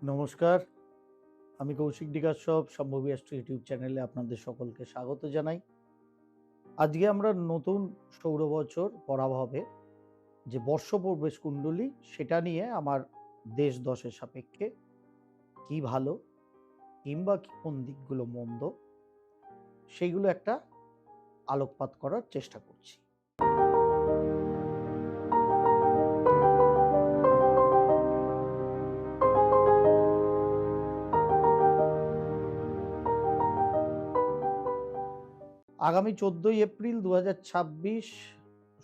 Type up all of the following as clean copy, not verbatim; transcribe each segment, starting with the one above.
নমস্কার, আমি Kaushik ডিকাশ্যপ সম্ভবী astro YouTube চ্যানেলে আপনাদের সকলকে স্বাগত জানাই। আজকে আমরা নতুন সৌর বছর পরাভবে যে বর্ষ প্রবেশ কুণ্ডলী সেটা নিয়ে আমার দেশ দশের সাপেক্ষে কি ভালো কিংবা কোন দিকগুলো মন্দ সেইগুলো একটা আলোকপাত করার চেষ্টা করছি। আগামী 14ই এপ্রিল 2026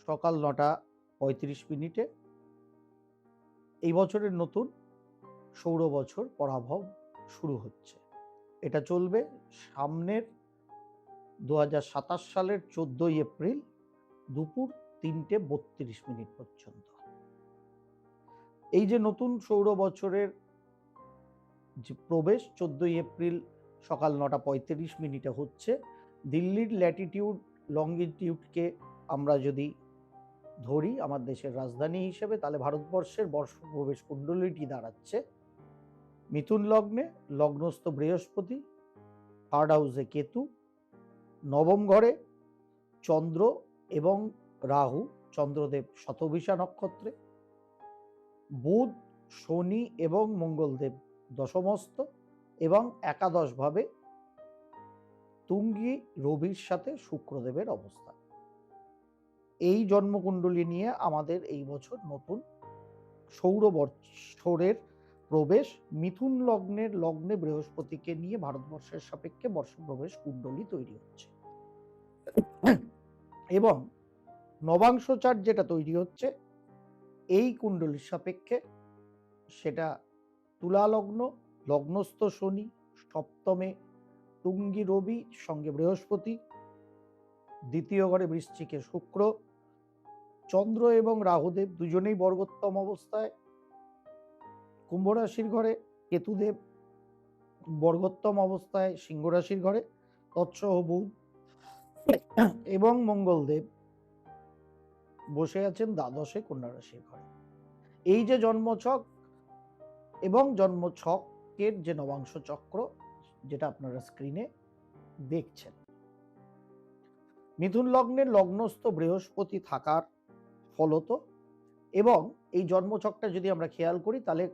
সকাল 9:35 এই বছরের নতুন সৌর বছর পরাভব শুরু হচ্ছে। এটা চলবে সামনের 2027 সালের 14ই এপ্রিল দুপুর 3:32 পর্যন্ত। এই যে নতুন সৌর বছরের যে প্রবেশ 14ই এপ্রিল সকাল 9:35 হচ্ছে, দিল্লির ল্যাটিটিউড লঙ্গিটিউডকে আমরা যদি ধরি আমার দেশের রাজধানী হিসেবে, তাহলে ভারতবর্ষের বর্ষ প্রবেশ কুণ্ডলীটি দাঁড়াচ্ছে মিথুন লগ্নে, লগ্নস্থ বৃহস্পতি, থার্ড হাউসে কেতু, নবম ঘরে চন্দ্র এবং রাহু, চন্দ্রদেব শতভিষা নক্ষত্রে, বুধ, শনি এবং মঙ্গলদেব দশমস্থ এবং একাদশভাবে তুঙ্গি রবির সাথে শুক্রদেবের অবস্থান। এই জন্মকুণ্ডলী নিয়ে আমাদের এই বছর নতুন সৌর বৎসরের প্রবেশ মিথুন লগ্নের লগ্নে বৃহস্পতিকে নিয়ে ভারতবর্ষের সাপেক্ষে বর্ষপ্রবেশ কুণ্ডলী তৈরি হচ্ছে এবং নবাংশ চার্ট যেটা তৈরি হচ্ছে এই কুণ্ডলীর সাপেক্ষে সেটা তুলা লগ্ন, লগ্নস্থ শনি, সপ্তমে তুঙ্গি রবি সঙ্গে বৃহস্পতি, দ্বিতীয় ঘরে বৃশ্চিকে শুক্র, চন্দ্র এবং রাহুদেব দুজনেই বর্গোত্তম অবস্থায়, কুম্ভ রাশির ঘরে কেতুদেব বর্গোত্তম অবস্থায় সিংহ রাশির ঘরে, তৎসহ বুধ এবং মঙ্গলদেব বসে আছেন দ্বাদশে কন্যা রাশির ঘরে। এই যে জন্মছক এবং জন্মছকের যে নবাংশ চক্র যেটা আপনারা স্ক্রিনে দেখছেন, মিথুন লগ্নের লগ্নস্থ বৃহস্পতি থাকার ফলত এবং এই জন্মছকটা যদি আমরা খেয়াল করি তাহলে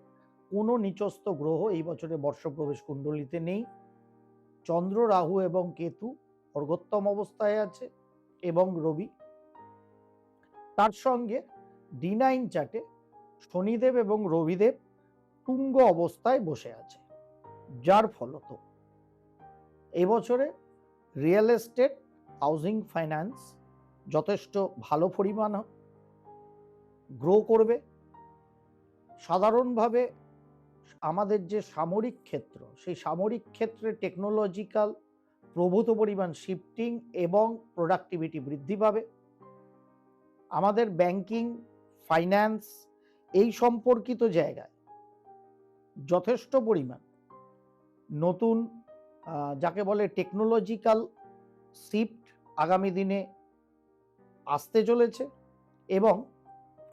কোনো নিচস্থ গ্রহ এই বছরে বর্ষপ্রবেশ কুণ্ডলীতে নেই। চন্দ্র, রাহু এবং কেতু বর্গোত্তম অবস্থায় আছে এবং রবি, তার সঙ্গে D9 চার্টে শনিদেব এবং রবিদেব তুঙ্গ অবস্থায় বসে আছে, যার ফলত এবছরে রিয়েল এস্টেট, হাউজিং ফাইন্যান্স যথেষ্ট ভালো পরিমাণ গ্রো করবে। সাধারণভাবে আমাদের যে সামরিক ক্ষেত্র, সেই সামরিক ক্ষেত্রে টেকনোলজিক্যাল প্রভূত পরিমাণ শিফটিং এবং প্রোডাক্টিভিটি বৃদ্ধি পাবে। আমাদের ব্যাংকিং, ফাইন্যান্স এই সম্পর্কিত জায়গায় যথেষ্ট পরিমাণ নতুন যাকে বলে টেকনোলজিক্যাল শিফট আগামী দিনে আসতে চলেছে এবং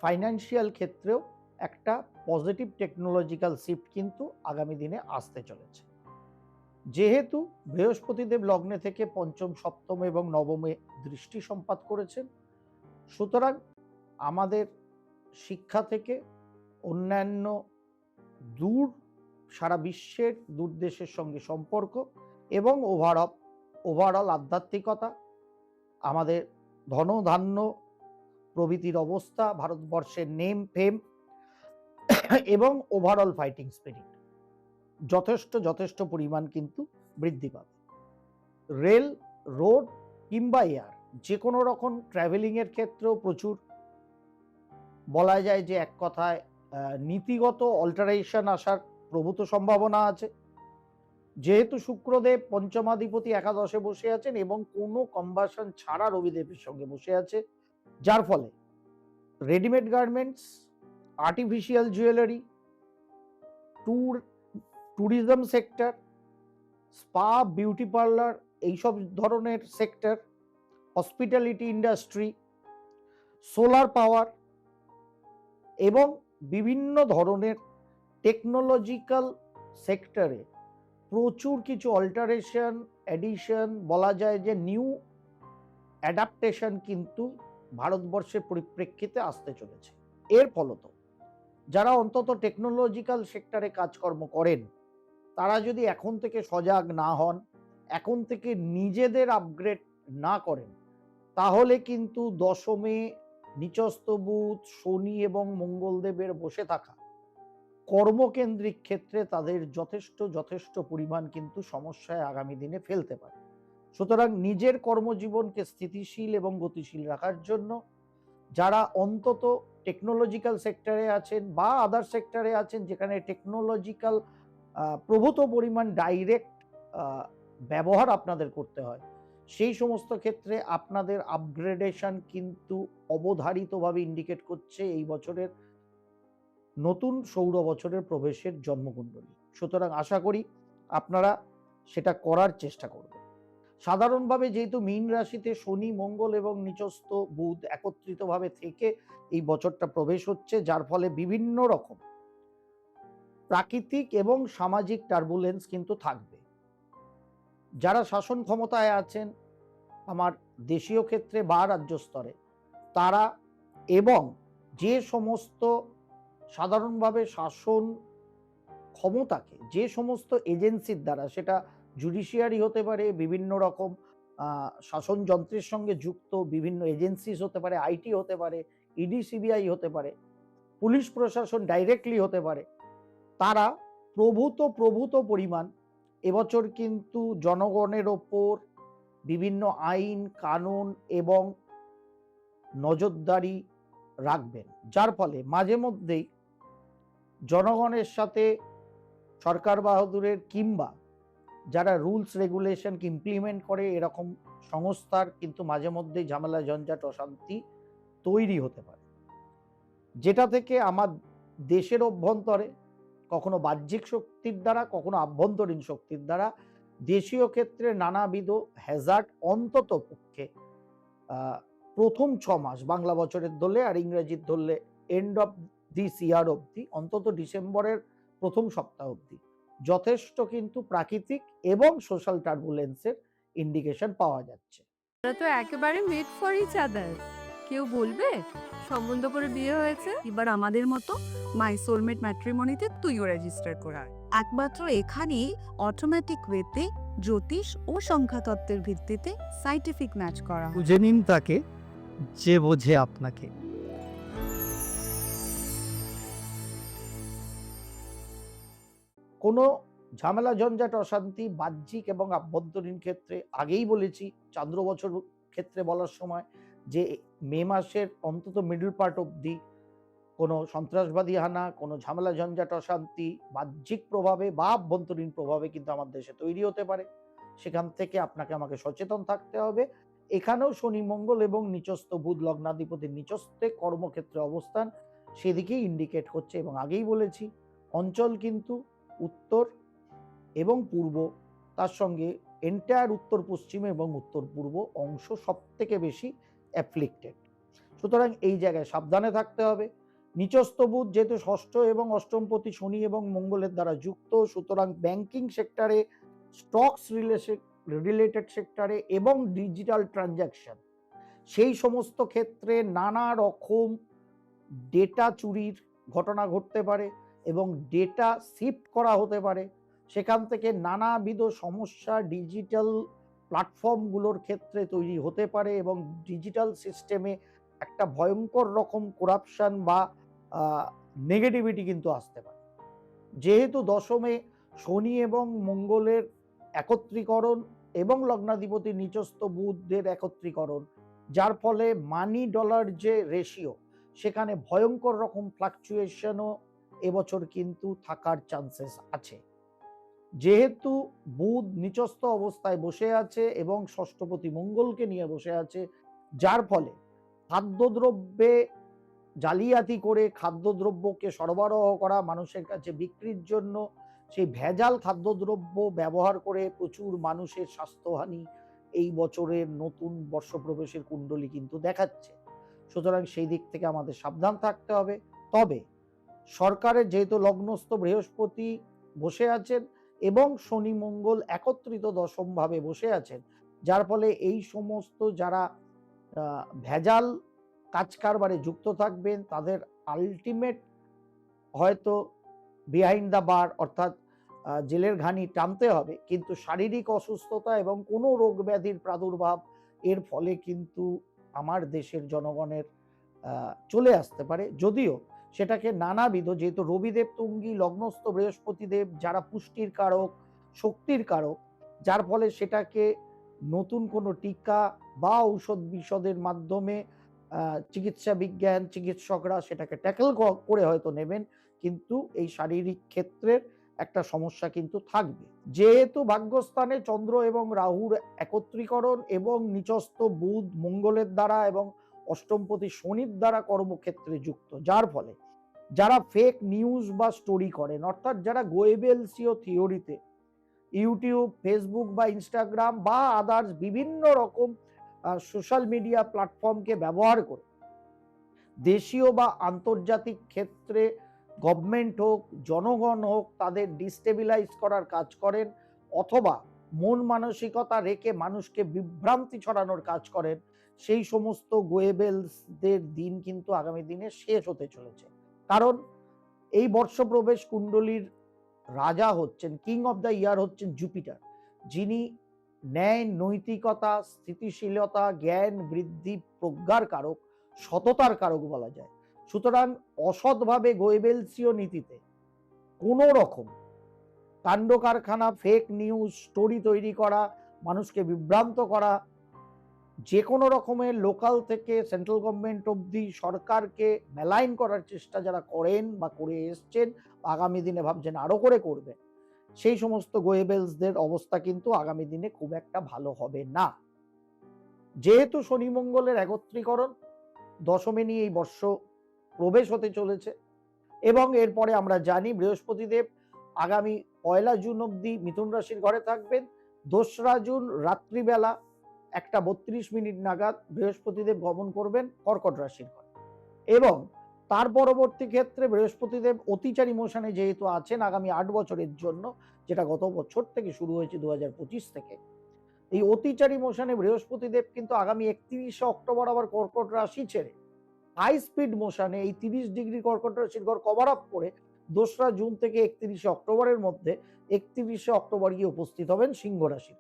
ফাইন্যান্সিয়াল ক্ষেত্রেও একটা পজিটিভ টেকনোলজিক্যাল শিফট কিন্তু আগামী দিনে আসতে চলেছে। যেহেতু বৃহস্পতিদেব লগ্নে থেকে পঞ্চম, সপ্তম এবং নবমে দৃষ্টি সম্পাত করেছেন, সুতরাং আমাদের শিক্ষা থেকে অন্যান্য সারা বিশ্বের দূর দেশের সঙ্গে সম্পর্ক এবং ওভারঅল আধ্যাত্মিকতা, আমাদের ধন ধান্য প্রভৃতির অবস্থা, ভারতবর্ষের নেম ফেম এবং ওভারঅল ফাইটিং স্পিরিট যথেষ্ট পরিমাণ কিন্তু বৃদ্ধি পাবে। রেল, রোড কিংবা এয়ার যে কোনো রকম ট্রাভেলিংয়ের ক্ষেত্রেও প্রচুর বলা যায় যে এক কথায় নীতিগত অল্টারেশন আসার প্রভূত সম্ভাবনা আছে। যেহেতু শুক্রদেব পঞ্চমাধিপতি একাদশে বসে আছেন এবং কোনো কম্বাসন ছাড়া রবিদেবের সঙ্গে বসে আছে, যার ফলে readymade garments, artificial jewellery, tourism sector, spa, beauty parlour এইসব ধরনের sector, hospitality industry, solar power এবং বিভিন্ন ধরনের টেকনোলজিক্যাল সেক্টরে প্রচুর কিছু অল্টারেশন, এডিশন, বলা যায় যে নিউ অ্যাডাপ্টেশন কিন্তু ভারতবর্ষের পরিপ্রেক্ষিতে আসতে চলেছে। এর ফলত যারা অন্তত টেকনোলজিক্যাল সেক্টরে কাজকর্ম করেন, তারা যদি এখন থেকে সজাগ না হন, এখন থেকে নিজেদের আপগ্রেড না করেন, তাহলে কিন্তু দশমে নিচস্থ বুধ, শনি এবং মঙ্গলদেবের বসে থাকা কর্মকেন্দ্রিক ক্ষেত্রে তাদের যথেষ্ট পরিমাণ কিন্তু সমস্যায় আগামী দিনে ফেলতে পারে। সুতরাং নিজের কর্মজীবনকে স্থিতিশীল এবং গতিশীল রাখার জন্য যারা অন্তত টেকনোলজিক্যাল সেক্টরে আছেন বা আদার সেক্টরে আছেন যেখানে টেকনোলজিক্যাল প্রভূত পরিমাণ ডাইরেক্ট ব্যবহার আপনাদের করতে হয়, সেই সমস্ত ক্ষেত্রে আপনাদের আপগ্রেডেশন কিন্তু অবধারিতভাবে ইন্ডিকেট করছে এই বছরের নতুন সৌর বছরের প্রবেশের জন্মকুণ্ডলী। সুতরাং আশা করি আপনারা সেটা করার চেষ্টা করবেন। সাধারণভাবে যেহেতু মীন রাশিতে শনি, মঙ্গল এবং নিচস্থ বুধ একত্রিতভাবে থেকে এই বছরটা প্রবেশ হচ্ছে, যার ফলে বিভিন্ন রকম প্রাকৃতিক এবং সামাজিক টার্বুলেন্স কিন্তু থাকবে। যারা শাসন ক্ষমতায় আছেন আমার দেশীয় ক্ষেত্রে বা রাজ্য স্তরে, তারা এবং যে সমস্ত সাধারণভাবে শাসন ক্ষমতাকে যে সমস্ত এজেন্সির দ্বারা, সেটা জুডিশিয়ারি হতে পারে, বিভিন্ন রকম শাসন যন্ত্রের সঙ্গে যুক্ত বিভিন্ন এজেন্সিস হতে পারে, আইটি হতে পারে, ইডি সিবিআই হতে পারে, পুলিশ প্রশাসন ডাইরেক্টলি হতে পারে, তারা প্রভূত পরিমাণ এবছর কিন্তু জনগণের ওপর বিভিন্ন আইন কানুন এবং নজরদারি রাখবেন, যার ফলে মাঝে মধ্যেই জনগণের সাথে সরকার বাহাদুরের কিংবা যারা রুলস রেগুলেশনকে ইমপ্লিমেন্ট করে এরকম সংস্থার কিন্তু মাঝে মধ্যেই ঝামেলা ঝঞ্ঝাট অশান্তি তৈরি হতে পারে, যেটা থেকে আমার দেশের অভ্যন্তরে কখনো বাহ্যিক শক্তির দ্বারা, কখনো আভ্যন্তরীণ শক্তির দ্বারা দেশীয় ক্ষেত্রে নানাবিধ হ্যাজার্ড অন্তত পক্ষে প্রথম 6 মাস, বাংলা বছরের ধরলে আর ইংরেজির ধরলে এন্ড অফ দিস ইয়ার অবধি, অন্তত ডিসেম্বরের প্রথম সপ্তাহ অবধি যথেষ্ট কিন্তু প্রাকৃতিক এবং সোশ্যাল টার্বুলেন্সের ইন্ডিকেশন পাওয়া যাচ্ছে। ওরা তো একেবারে মেড ফর ইচ আদার। কেউ বলবে সম্বন্ধ করে বিয়ে হয়েছে, এবার আমাদের মতো মাই সোলমেট ম্যাট্রিমনিতে তুইও রেজিস্টার করা। একমাত্র এখানেই অটোমেটিক ওয়েতে জ্যোতিষ ও সংখ্যাতত্ত্বের ভিত্তিতে সাইন্টিফিক ম্যাচ করা হয়। খুঁজে নিন তাকে যে বোঝে আপনাকে। কোনো ঝামেলা ঝঞ্ঝাট অশান্তি বাহ্যিক এবং আভ্যন্তরীণ ক্ষেত্রে আগেই বলেছি, চান্দ্র বছর ক্ষেত্রে বলার সময়, যে মে মাসের অন্তত মিডল পার্ট অবধি কোনো সন্ত্রাসবাদী হানা, কোনো ঝামেলা ঝঞ্ঝাট অশান্তি বাহ্যিক প্রভাবে বা আভ্যন্তরীণ প্রভাবে কিন্তু আমার দেশে তৈরি হতে পারে। সেখান থেকে আপনাকে আমাকে সচেতন থাকতে হবে। এখানেও শনি মঙ্গল এবং নিচস্থ বুধ লগ্নাধিপতির নিচস্থে কর্মক্ষেত্রে অবস্থান সেদিকেই ইন্ডিকেট করছে, এবং আগেই বলেছি অঞ্চল কিন্তু উত্তর এবং পূর্ব, তার সঙ্গে এন্টায়ার উত্তর পশ্চিম এবং উত্তর পূর্ব অংশ সব থেকে বেশি অ্যাফ্লিক্টেড। সুতরাং এই জায়গায় সাবধানে থাকতে হবে। নিচস্থ বুধ যেহেতু ষষ্ঠ এবং অষ্টমপতি শনি এবং মঙ্গলের দ্বারা যুক্ত, সুতরাং ব্যাংকিং সেক্টরে, স্টকস রিলেটেড সেক্টরে এবং ডিজিটাল ট্রানজাকশন, সেই সমস্ত ক্ষেত্রে নানা রকম ডেটা চুরির ঘটনা ঘটতে পারে এবং ডেটা শিফট করা হতে পারে। সেখান থেকে নানাবিধ সমস্যা ডিজিটাল প্ল্যাটফর্মগুলোর ক্ষেত্রে তৈরি হতে পারে এবং ডিজিটাল সিস্টেমে একটা ভয়ঙ্কর রকম করাপশন বা নেগেটিভিটি কিন্তু আসতে পারে। যেহেতু দশমে শনি এবং মঙ্গলের একত্রীকরণ এবং লগ্নাধিপতি নিচস্থ বুধের একত্রীকরণ, যার ফলে মানি ডলার যে রেশিও, সেখানে ভয়ঙ্কর রকম ফ্লাকচুয়েশনও এবছর কিন্তু থাকার চান্সেস আছে। যেহেতু বুধ নিচস্থ অবস্থায় বসে আছে এবং ষষ্ঠপতি মঙ্গলকে নিয়ে বসে আছে, যার ফলে খাদ্যদ্রব্যে জালিয়াতি করে খাদ্যদ্রব্যকে সরবরাহ করা, মানুষের কাছে বিক্রির জন্য সেই ভেজাল খাদ্যদ্রব্য ব্যবহার করে প্রচুর মানুষের স্বাস্থ্যহানি এই বছরের নতুন বর্ষপ্রবেশের কুণ্ডলী কিন্তু দেখাচ্ছে। সুতরাং সেই দিক থেকে আমাদের সাবধান থাকতে হবে। তবে সরকারের যেহেতু লগ্নস্থ বৃহস্পতি বসে আছেন এবং শনি মঙ্গল একত্রিত দশম ভাবে বসে আছেন, যার ফলে এই সমস্ত যারা ভেজাল কাজ কারবারে যুক্ত থাকবেন তাদের আলটিমেট হয়তো বিহাইন্ড দ্য বার অর্থাৎ জেলের ঘানি টানতে হবে, কিন্তু শারীরিক অসুস্থতা এবং কোনো রোগ ব্যাধির প্রাদুর্ভাব এর ফলে কিন্তু আমার দেশের জনগণের চলে আসতে পারে। যদিও সেটাকে নানাবিধ, যেহেতু রবিদেব তুঙ্গি, লগ্নস্থ বৃহস্পতিদেব যারা পুষ্টির কারক, শক্তির কারক, যার ফলে সেটাকে নতুন কোনো টিকা বা ঔষধ বিষদের মাধ্যমে চিকিৎসা বিজ্ঞান চিকিৎসকরা সেটাকে ট্যাকেল করে হয়তো নেবেন, কিন্তু এই শারীরিক ক্ষেত্রের একটা সমস্যা কিন্তু থাকবে। যেহেতু ভাগ্যস্থানে চন্দ্র এবং রাহুর একত্রীকরণ এবং নিচস্থ বুধ মঙ্গলের দ্বারা এবং অষ্টমপতি শনির দ্বারা কর্মক্ষেত্রে যুক্ত, যার ফলে যারা ফেক নিউজ বা স্টোরি করেন, অর্থাৎ যারা গোয়েবেলসীয় থিওরিতে ইউটিউব, ফেসবুক বা ইনস্টাগ্রাম বা আদার্স বিভিন্ন রকম সোশ্যাল মিডিয়া প্ল্যাটফর্মকে ব্যবহার করে দেশীয় বা আন্তর্জাতিক ক্ষেত্রে গভর্নমেন্ট হোক, জনগণ হোক, তাদের ডিস্টেবিলাইজ করার কাজ করেন, অথবা মন মানসিকতা রেখে মানুষকে বিভ্রান্তি ছড়ানোর কাজ করেন, সেই সমস্ত গোয়েবেলসদের দিন কিন্তু আগামী দিনে শেষ হতে চলেছে। কারণ এই বর্ষপ্রবেশ কুণ্ডলীর রাজা হচ্ছেন, কিং অফ দ্য ইয়ার হচ্ছেন জুপিটার, যিনি ন্যায়, নৈতিকতা, স্থিতিশীলতা, জ্ঞান বৃদ্ধি, প্রজ্ঞার কারক, সততার কারক বলা যায়। সুতরাং অসৎভাবে গোয়েবেলসীয় নীতিতে কোনো রকম কাণ্ড কারখানা, ফেক নিউজ, স্টোরি তৈরি করা, মানুষকে বিভ্রান্ত করা, যে কোনো রকমের লোকাল থেকে সেন্ট্রাল গভর্নমেন্ট অবধি সরকারকে মেলাইন করার চেষ্টা যারা করেন বা করে এসছেন, আগামী দিনে ভাবছেন আরো করে করবে, সেই সমস্ত গোয়েবেলসদের অবস্থা কিন্তু আগামী দিনে খুব একটা ভালো হবে না। যেহেতু শনি মঙ্গলের একত্রীকরণ দশমে নিয়ে এই বর্ষ প্রবেশ হতে চলেছে, এবং এরপরে আমরা জানি বৃহস্পতিদেব আগামী 1 জুন অবধি মিথুন রাশির ঘরে থাকবেন। 2রা জুন রাত্রিবেলা 1:32 নাগাদ বৃহস্পতিদেব গমন করবেন কর্কট রাশির ঘরে, এবং তার পরবর্তী ক্ষেত্রে বৃহস্পতিদেব অতিচারী মোশনে যেহেতু আছেন আগামী 8 বছরের জন্য, যেটা গত বছর থেকে শুরু হয়েছে 2025 থেকে, এই অতিচারী মোশনে বৃহস্পতিদেব কিন্তু আগামী 31শে অক্টোবর আবার কর্কট রাশি ছেড়ে হাই স্পিড মোশনে এই 30 ডিগ্রি কর্কট রাশির ঘর কভার আপ করে 2রা জুন থেকে 31শে অক্টোবরের মধ্যে 31শে অক্টোবর গিয়ে উপস্থিত হবেন সিংহ রাশির।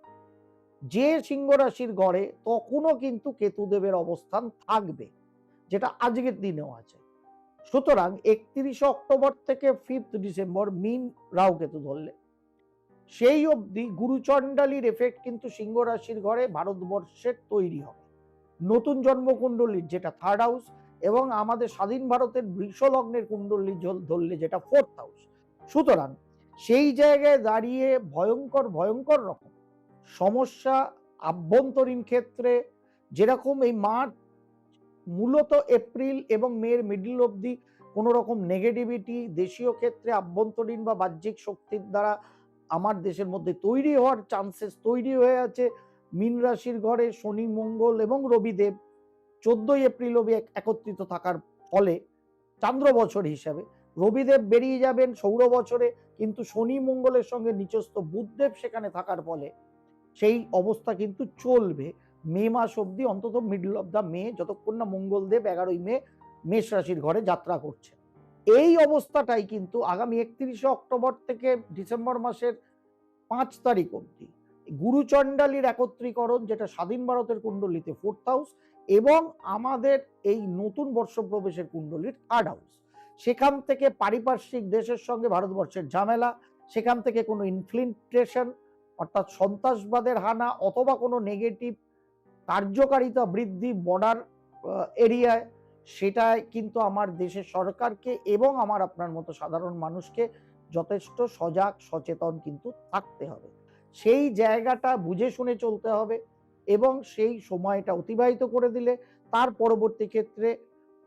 যে সিংহ রাশির ঘরে তখনও কিন্তু কেতুদেবের অবস্থান থাকবে, যেটা আজকের দিনেও আছে। সুতরাং 31শে অক্টোবর থেকে 5 ডিসেম্বর মিন রাহু কেতু ধরলে সেই অবধি গুরুচণ্ডালীর এফেক্ট কিন্তু সিংহ রাশির ঘরে ভারতবর্ষের তৈরি হবে। নতুন জন্মকুণ্ডলীর যেটা 3rd হাউস, এবং আমাদের স্বাধীন ভারতের বৃষ লগ্নের কুণ্ডলী ধরলে যেটা 4th হাউস। সুতরাং সেই জায়গায় দাঁড়িয়ে ভয়ঙ্কর ভয়ঙ্কর রকম সমস্যা আভ্যন্তরীণ ক্ষেত্রে, যেরকম এই মার্চ মূলত এপ্রিল এবং মের মিডল অবধি কোনো রকম নেগেটিভিটি দেশীয় ক্ষেত্রে আভ্যন্তরীণ বা বাহ্যিক শক্তির দ্বারা আমার দেশের মধ্যে তৈরি হওয়ার চান্সেস তৈরি হয়ে আছে। মীন রাশির ঘরে শনি, মঙ্গল এবং রবিদেব 14 এপ্রিল অবধি একত্রিত থাকার ফলে চান্দ্র বছর হিসাবে রবিদেব বেরিয়ে যাবেন সৌর বছরে, কিন্তু শনি মঙ্গলের সঙ্গে নিচস্থ বুধদেব সেখানে থাকার ফলে সেই অবস্থা কিন্তু চলবে মে মাস অবধি, অন্তত মিডল অফ দ্য মে, যতক্ষণ না মঙ্গলদেব 11ই মে মেষ রাশির ঘরে যাত্রা করছে। এই অবস্থাটাই কিন্তু আগামী 31শে অক্টোবর থেকে ডিসেম্বর মাসের 5 তারিখ অবধি গুরুচণ্ডালীর একত্রীকরণ, যেটা স্বাধীন ভারতের কুণ্ডলিতে 4th হাউস, এবং আমাদের এই নতুন বর্ষ প্রবেশের কুণ্ডলীর 3rd হাউস, সেখান থেকে পারিপার্শ্বিক দেশের সঙ্গে ভারতবর্ষের ঝামেলা, সেখান থেকে কোনো ইনফিল্ট্রেশন অর্থাৎ সন্ত্রাসবাদের হানা অথবা কোনো নেগেটিভ কার্যকারিতা বৃদ্ধি বর্ডার এরিয়ায়, সেটাই কিন্তু আমার দেশের সরকারকে এবং আমার আপনার মতো সাধারণ মানুষকে যথেষ্ট সজাগ সচেতন কিন্তু থাকতে হবে। সেই জায়গাটা বুঝে শুনে চলতে হবে, এবং সেই সময়টা অতিবাহিত করে দিলে তার পরবর্তী ক্ষেত্রে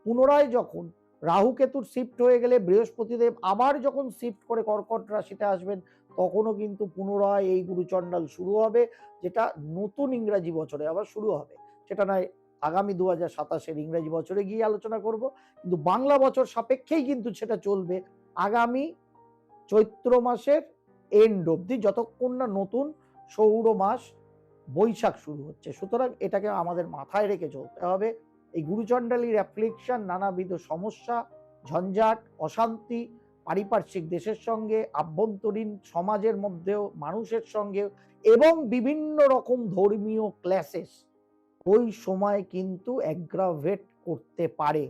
পুনরায় যখন রাহু কেতুর শিফট হয়ে গেলে বৃহস্পতিদেব আবার যখন শিফট করে কর্কট রাশিতে আসবেন, তখনও কিন্তু পুনরায় এই গুরুচণ্ডাল শুরু হবে, যেটা নতুন ইংরাজি বছরে আবার শুরু হবে। সেটা নয় আগামী 2027-এর ইংরাজি বছরে গিয়ে আলোচনা করব, কিন্তু বাংলা বছর সাপেক্ষেই কিন্তু সেটা চলবে আগামী চৈত্র মাসের এন্ড অবধি, যতক্ষণ না নতুন সৌর মাস বৈশাখ শুরু হচ্ছে। সুতরাং এটাকে আমাদের মাথায় রেখে চলতে হবে। এই গুরুচণ্ডালীর অ্যাপ্লিকেশন নানাবিধ সমস্যা, ঝঞ্ঝাট, অশান্তি, পারিপার্শ্বিক দেশের সঙ্গে, আভ্যন্তরীণ সমাজের মধ্যেও, মানুষের সঙ্গেও, এবং বিভিন্ন রকম ধর্মীয় ক্ল্যাশেস ওই সময় কিন্তু অ্যাগ্রাভেট করতে পারে।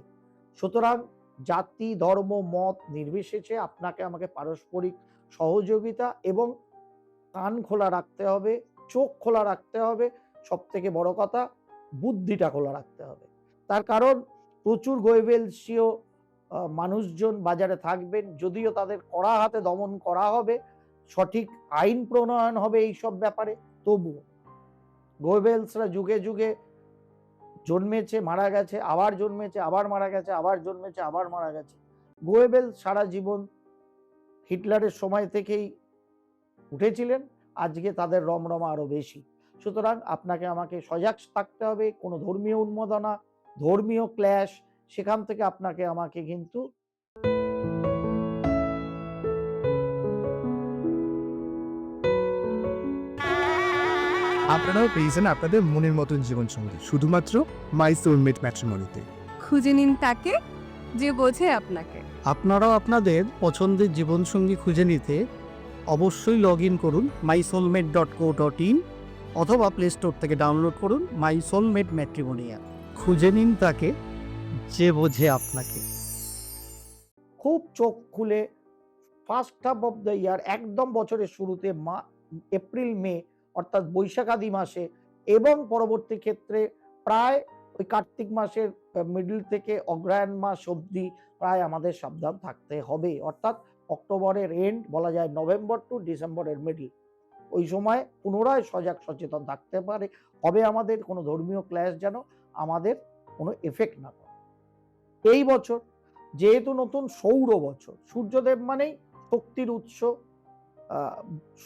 সুতরাং জাতি, ধর্ম, মত নির্বিশেষে আপনাকে আমাকে পারস্পরিক সহযোগিতা এবং কান খোলা রাখতে হবে, চোখ খোলা রাখতে হবে, সবথেকে বড় কথা বুদ্ধিটা খোলা রাখতে হবে। তার কারণ প্রচুর গোয়েবেলসীয় মানুষজন বাজারে থাকবেন, যদিও তাদের কড়া হাতে দমন করা হবে, সঠিক আইন প্রণয়ন হবে এইসব ব্যাপারে, তবুও গোয়েবেলসরা যুগে যুগে জন্মেছে, মারা গেছে, আবার জন্মেছে, আবার মারা গেছে, আবার জন্মেছে, আবার মারা গেছে। গোয়েবেলস সারা জীবন হিটলারের সময় থেকেই উঠেছিলেন, আজকে তাদের রমরমা আরো বেশি। সুতরাং আপনাকে আমাকে সজাগ থাকতে হবে। কোনো ধর্মীয় উন্মাদনা, ধর্মীয় ক্ল্যাশ, সেখান থেকে আপনাকে আমাকে কিন্তু আপনারাও পেয়েছেন আপনাদের মনের মতন জীবনসঙ্গী শুধুমাত্র মাই সোলমেট ম্যাট্রিমনিতে। খুঁজে নিন তাকে যে বোঝে আপনাকে। আপনারাও আপনাদের পছন্দের জীবনসঙ্গী খুঁজে নিতে অবশ্যই লগ ইন করুন mysoulmate.co.in অথবা প্লে স্টোর থেকে ডাউনলোড করুন মাই সোলমেট ম্যাট্রিমনি অ্যাপ। খুঁজে নিন তাকে যে বোঝে আপনাকে। খুব চোখ খুলে first half of the year, একদম বছরের শুরুতে এপ্রিল মে অর্থাৎ বৈশাখাদি মাসে এবং পরবর্তী ক্ষেত্রে প্রায় ওই কার্তিক মাসের মিডল থেকে অগ্রহায়ণ মাস অবধি প্রায় আমাদের সাবধান থাকতে হবে। অর্থাৎ অক্টোবরের এন্ড, বলা যায় নভেম্বর টু ডিসেম্বরের মিডল, ওই সময় পুনরায় সজাগ সচেতন থাকতে পারে হবে আমাদের। কোনো ধর্মীয় ক্ল্যাশ যেন আমাদের কোনো এফেক্ট না করে। এই বছর যেহেতু নতুন সৌর বছর, সূর্যদেব মানেই শক্তির উৎস,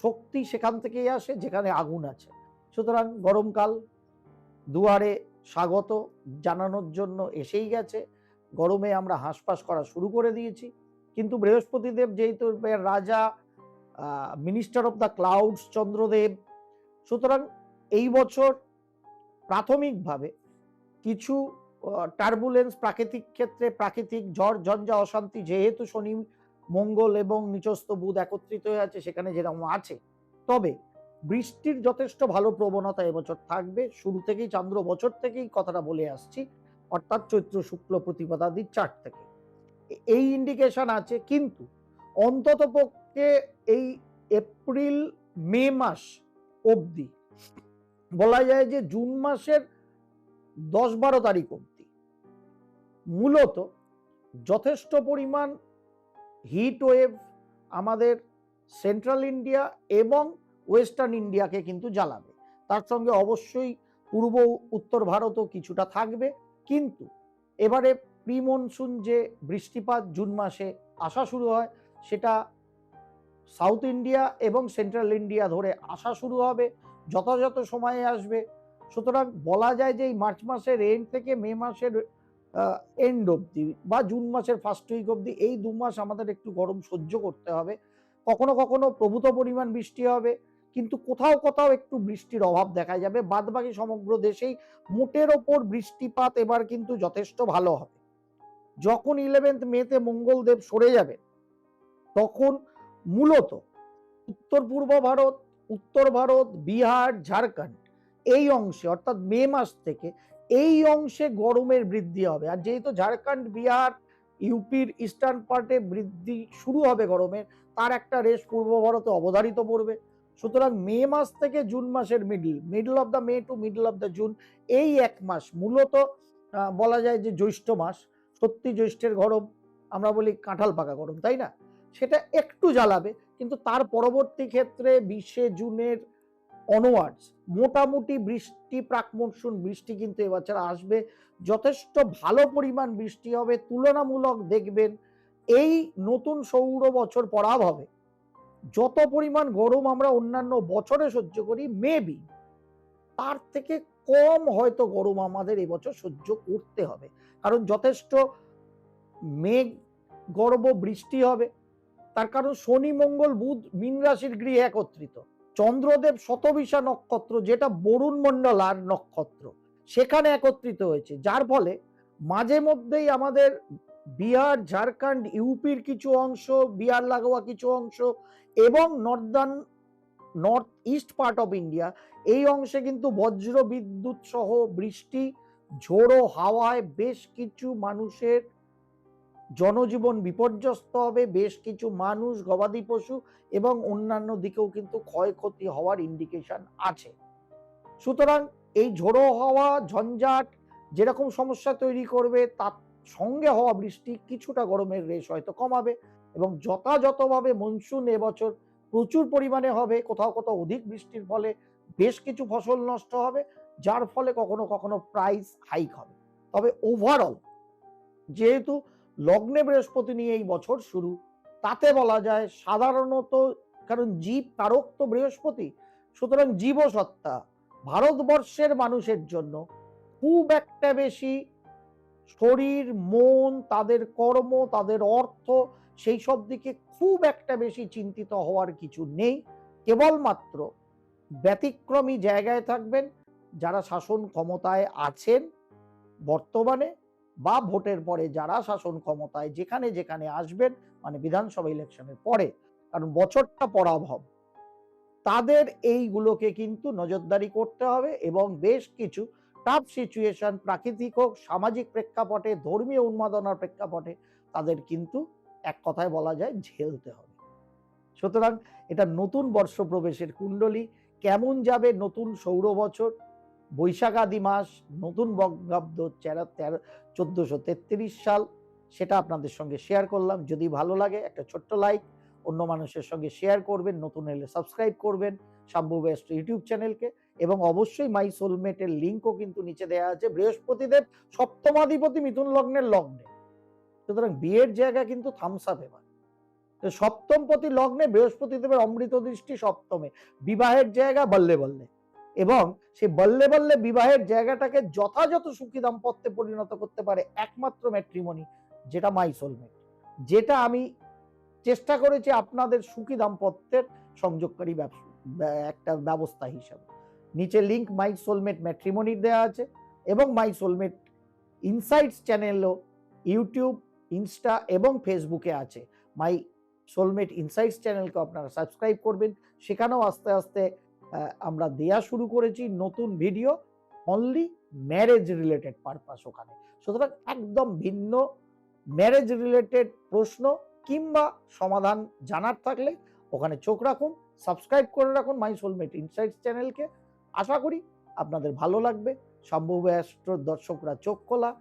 শক্তি সেখান থেকেই আসে যেখানে আগুন আছে। সুতরাং গরমকাল দুয়ারে স্বাগত জানানোর জন্য এসেই গেছে। গরমে আমরা হাঁসফাঁস করা শুরু করে দিয়েছি, কিন্তু বৃহস্পতিদেব যেহেতু রাজা, minister of the clouds Chandradev, সুতরাং এই বছর প্রাথমিকভাবে কিছু টার্বুলেন্স, প্রাকৃতিক ক্ষেত্রে প্রাকৃতিক ঝড় ঝঞ্ঝা অশান্তি, যেহেতু শনি, মঙ্গল এবং নিচস্থ বুধ একত্রিত হয়ে আছে সেখানে যেরকম আছে, তবে বৃষ্টির যথেষ্ট ভালো প্রবণতা এবছর থাকবে। শুরু থেকেই, চান্দ্র বছর থেকেই কথাটা বলে আসছি, অর্থাৎ চৈত্র শুক্ল প্রতিপদাদির 4 থেকে এই ইন্ডিকেশন আছে। কিন্তু অন্তত পক্ষে এই এপ্রিল মে মাস অবধি, বলা যায় যে জুন মাসের 10-12 তারিখ অবধি মূলত যথেষ্ট পরিমাণ হিট ওয়েভ আমাদের সেন্ট্রাল ইন্ডিয়া এবং ওয়েস্টার্ন ইন্ডিয়াকে কিন্তু জ্বালাবে। তার সঙ্গে অবশ্যই পূর্ব উত্তর ভারতও কিছুটা থাকবে। কিন্তু এবারে প্রি মনসুন যে বৃষ্টিপাত জুন মাসে আসা শুরু হয়, সেটা সাউথ ইন্ডিয়া এবং সেন্ট্রাল ইন্ডিয়া ধরে আসা শুরু হবে, যথাযথ সময়ে আসবে। সুতরাং বলা যায় যে এই মার্চ মাসের এন্ড থেকে মে মাসের এন্ড অবধি বা জুন মাসের ফার্স্ট উইক অবধি, এই 2 মাস আমাদের একটু গরম সহ্য করতে হবে। কখনো কখনো প্রভূত পরিমাণ বৃষ্টি হবে, কিন্তু কোথাও কোথাও একটু বৃষ্টির অভাব দেখা যাবে। বাদবাকি সমগ্র দেশেই মোটের ওপর বৃষ্টিপাত এবার কিন্তু যথেষ্ট ভালো হবে। যখন 11 মেতে মঙ্গলদেব সরে যাবে, তখন মূলত উত্তর পূর্ব ভারত, উত্তর ভারত, বিহার, ঝাড়খণ্ড এই অংশে, অর্থাৎ মে মাস থেকে এই অংশে গরমের বৃদ্ধি হবে। আর যেহেতু ঝাড়খণ্ড, বিহার, ইউপির ইস্টার্ন পার্টে বৃদ্ধি শুরু হবে গরমের, তার একটা রেশ পূর্ব ভারতে অবধারিত পড়বে। সুতরাং মে মাস থেকে জুন মাসের middle of the May to middle of the June, এই 1 মাস মূলত বলা যায় যে জ্যৈষ্ঠ মাস। সত্যি জ্যৈষ্ঠের গরম, আমরা বলি কাঁঠাল পাকা গরম, তাই না? সেটা একটু জ্বালাবে, কিন্তু তার পরবর্তী ক্ষেত্রে 20 জুনের অনওয়ার্ডস মোটামুটি বৃষ্টি, প্রাক মনসুন বৃষ্টি কিন্তু এবছর আসবে। যথেষ্ট ভালো পরিমাণ বৃষ্টি হবে, তুলনামূলক দেখবেন এই নতুন সৌর বছর পড়াব হবে। যত পরিমাণ গরম আমরা অন্যান্য বছরে সহ্য করি, মেবি তার থেকে কম হয়তো গরম আমাদের এবছর সহ্য করতে হবে, কারণ যথেষ্ট মেঘ গর্ভ বৃষ্টি হবে, তার কারণ শনি মঙ্গল বুধ মীন রাশির গৃহে একত্রিত, চন্দ্রদেব শতবিশা নক্ষত্র যেটা বরুণ মণ্ডলার নক্ষত্র সেখানে একত্রিত হয়েছে, যার ফলে মাঝে মধ্যেই আমাদের বিহার, ঝাড়খণ্ড, ইউপির কিছু অংশ, বিহার লাগোয়া কিছু অংশ এবং north east part of India, এই অংশে কিন্তু বজ্র বিদ্যুৎ সহ বৃষ্টি, ঝোড়ো হাওয়ায় বেশ কিছু মানুষের জনজীবন বিপর্যস্ত হবে, বেশ কিছু মানুষ, গবাদি পশু এবং অন্যান্য দিকেও কিন্তু ক্ষয়ক্ষতি হওয়ার ইন্ডিকেশন আছে। সুতরাং এই ঝোড়ো হাওয়া, ঝঞ্ঝাট যেরকম সমস্যা তৈরি করবে, তার সঙ্গে হওয়া বৃষ্টি কিছুটা গরমের রেশ হয়তো কমাবে এবং যথাযথভাবে মনসুন এবছর প্রচুর পরিমাণে হবে। কোথাও কোথাও অধিক বৃষ্টির ফলে বেশ কিছু ফসল নষ্ট হবে, যার ফলে কখনো কখনো প্রাইস হাইক হবে। তবে ওভারঅল যেহেতু লগ্নে বৃহস্পতি নিয়ে এই বছর শুরু, তাতে বলা যায় সাধারণত, কারণ জীব কারক তো বৃহস্পতি, সুতরাং জীবসত্তা ভারতবর্ষের মানুষের জন্য খুব একটা বেশি শরীর, মন, তাদের কর্ম, তাদের অর্থ, সেই সব দিকে খুব একটা বেশি চিন্তিত হওয়ার কিছু নেই। কেবলমাত্র ব্যতিক্রমী জায়গায় থাকবেন যারা শাসন ক্ষমতায় আছেন বর্তমানে, বা ভোটের পরে যারা শাসন ক্ষমতায় যেখানে যেখানে আসবেন, মানে বিধানসভা ইলেকশনের পরে, কারণ বছরটা পরাভব, তাদের এইগুলোকে কিন্তু নজরদারি করতে হবে এবং বেশ কিছু টাফ সিচুয়েশন, প্রাকৃতিক হোক, সামাজিক প্রেক্ষাপটে, ধর্মীয় উন্মাদনার প্রেক্ষাপটে তাদের কিন্তু এক কথায় বলা যায় ঝেলতে হবে। সুতরাং এটা নতুন বর্ষ প্রবেশের কুণ্ডলী কেমন যাবে, নতুন সৌর বছর, বৈশাখাদি মাস, নতুন বঙ্গাব্দ 1433 সাল, সেটা আপনাদের সঙ্গে শেয়ার করলাম। যদি ভালো লাগে একটা ছোট্ট লাইক, অন্য মানুষের সঙ্গে শেয়ার করবেন, নতুন এলে সাবস্ক্রাইব করবেন শাম্ভবী অ্যাস্ট্রো ইউটিউব চ্যানেলকে, এবং অবশ্যই মাই সোলমেটের লিঙ্কও কিন্তু নিচে দেওয়া আছে। বৃহস্পতিদেব সপ্তমাধিপতি মিথুন লগ্নের লগ্নে, সুতরাং বিয়ের জায়গা কিন্তু থামস আপ এবার। তো সপ্তমপতি লগ্নে বৃহস্পতিদেবের অমৃত দৃষ্টি সপ্তমে, বিবাহের জায়গা বল্লে বল্লে, এবং সেই বল্লে বল্লে বিবাহের জায়গাটাকে যথাযথ সুখী দাম্পত্যে পরিণত করতে পারে একমাত্র ম্যাট্রিমনি, যেটা মাই সোলমেট, যেটা আমি চেষ্টা করেছি আপনাদের সুখী দাম্পত্যের সংযোগকারী একটা ব্যবস্থা হিসাবে। নিচে লিঙ্ক মাই সোলমেট ম্যাট্রিমনির দেওয়া আছে, এবং মাই সোলমেট ইনসাইটস চ্যানেলও ইউটিউব, ইনস্টা এবং ফেসবুকে আছে। মাই সোলমেট ইনসাইটস চ্যানেলকে আপনারা সাবস্ক্রাইব করবেন, সেখানেও আস্তে আস্তে আমরা দেয়া শুরু করেছি নতুন video, only marriage related purpose ওখানে। সুতরাং একদম ভিন্ন ম্যারেজ রিলেটেড প্রশ্ন কিংবা সমাধান জানার থাকলে ওখানে চোখ রাখুন, সাবস্ক্রাইব করে রাখুন মাই সোলমেট ইনসাইটস চ্যানেলকে। আশা করি আপনাদের ভালো লাগবে। শাম্ভবী অ্যাস্ট্রোর দর্শকরা চোখ খোলা,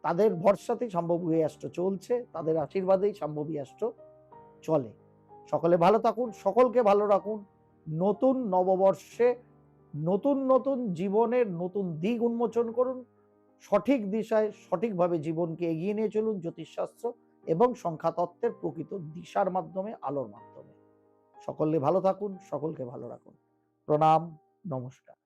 তাদের ভরসাতেই শাম্ভবী অ্যাস্ট্রো চলছে, তাদের আশীর্বাদেই শাম্ভবী অ্যাস্ট্রো চলে। সকলে ভালো থাকুন, সকলকে ভালো রাখুন। নতুন নববর্ষে নতুন নতুন জীবনের নতুন দিক উন্মোচন করুন, সঠিক দিশায় সঠিকভাবে জীবনকে এগিয়ে নিয়ে চলুন জ্যোতিষশাস্ত্র এবং সংখ্যাতত্ত্বের প্রকৃত দিশার মাধ্যমে, আলোর মাধ্যমে। সকলে ভালো থাকুন, সকলকে ভালো রাখুন। প্রণাম, নমস্কার।